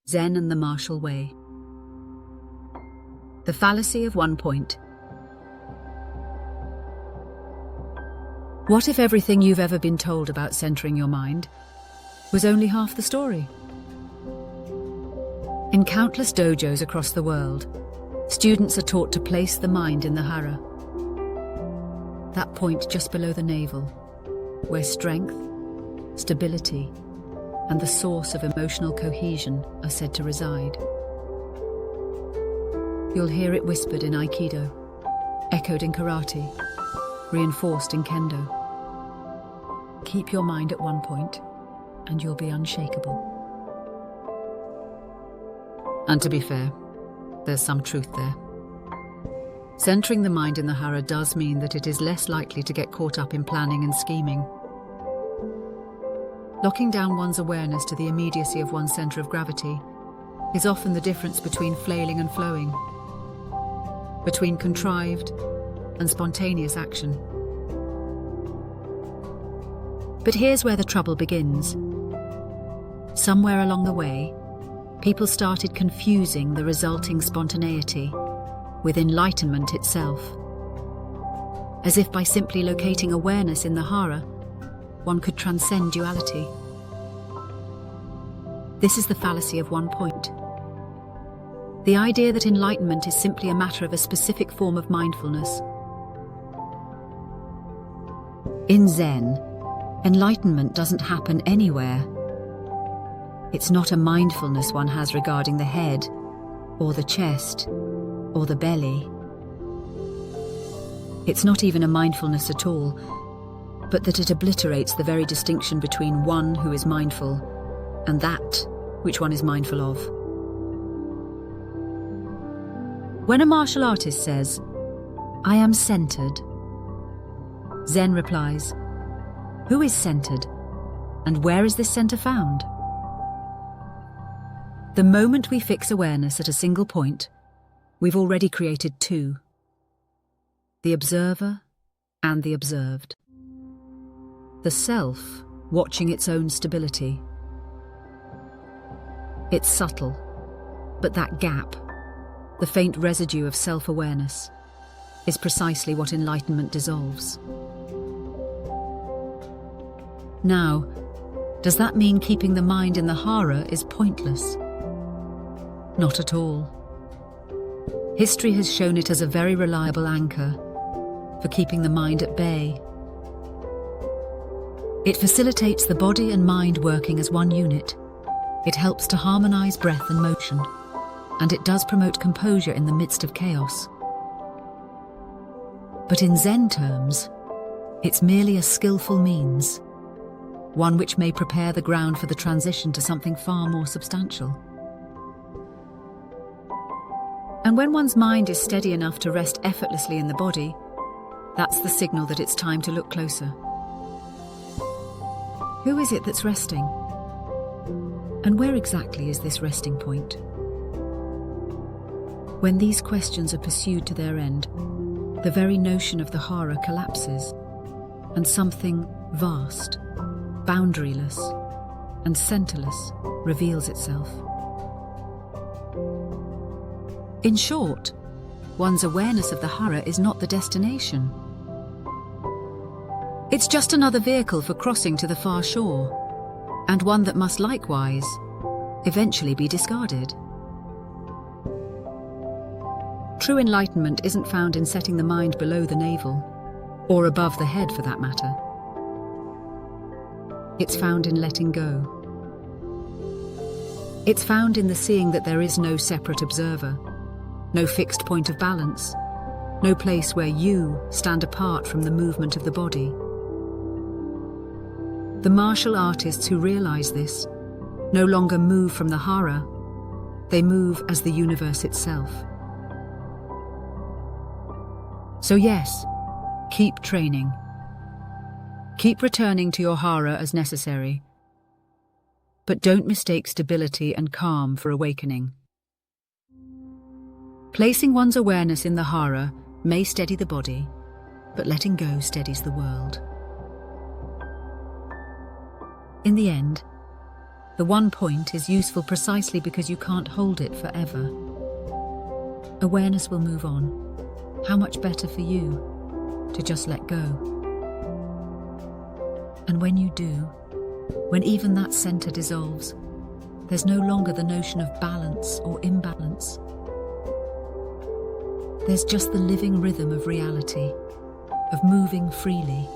Zen and the Martial Way. The Fallacy of One Point. What if everything you've ever been told about centering your mind was only half the story? In countless dojos across the world, students are taught to place the mind in the Hara, that point just below the navel, where strength, stability, and the source of emotional cohesion are said to reside. You'll hear it whispered in Aikido, echoed in karate, reinforced in kendo. Keep your mind at one point, and you'll be unshakable. And to be fair, there's some truth there. Centering the mind in the Hara does mean that it is less likely to get caught up in planning and scheming. Locking down one's awareness to the immediacy of one's centre of gravity is often the difference between flailing and flowing, between contrived and spontaneous action. But here's where the trouble begins. Somewhere along the way, people started confusing the resulting spontaneity with enlightenment itself, as if by simply locating awareness in the Hara, one could transcend duality. This is the fallacy of one point. The idea that enlightenment is simply a matter of a specific form of mindfulness. In Zen, enlightenment doesn't happen anywhere. It's not a mindfulness one has regarding the head, or the chest, or the belly. It's not even a mindfulness at all, but that it obliterates the very distinction between one who is mindful and that which one is mindful of. When a martial artist says, "I am centered," Zen replies, "Who is centered, and where is this center found?" The moment we fix awareness at a single point, we've already created two: the observer and the observed. The self watching its own stability. It's subtle, but that gap, the faint residue of self-awareness, is precisely what enlightenment dissolves. Now, does that mean keeping the mind in the Hara is pointless? Not at all. History has shown it as a very reliable anchor for keeping the mind at bay. It facilitates the body and mind working as one unit. It helps to harmonize breath and motion, and it does promote composure in the midst of chaos. But in Zen terms, it's merely a skillful means, one which may prepare the ground for the transition to something far more substantial. And when one's mind is steady enough to rest effortlessly in the body, that's the signal that it's time to look closer. Who is it that's resting? And where exactly is this resting point? When these questions are pursued to their end, the very notion of the Hara collapses, and something vast, boundaryless, and centerless reveals itself. In short, one's awareness of the Hara is not the destination. It's just another vehicle for crossing to the far shore, and one that must likewise eventually be discarded. True enlightenment isn't found in setting the mind below the navel, or above the head for that matter. It's found in letting go. It's found in the seeing that there is no separate observer, no fixed point of balance, no place where you stand apart from the movement of the body. The martial artists who realize this no longer move from the Hara, they move as the universe itself. So yes, keep training. Keep returning to your Hara as necessary. But don't mistake stability and calm for awakening. Placing one's awareness in the Hara may steady the body, but letting go steadies the world. In the end, The one point is useful precisely because you can't hold it forever. Awareness will move on. How much better for you to just let go. And when you do, when even that center dissolves, there's no longer the notion of balance or imbalance. There's just the living rhythm of reality, of moving freely,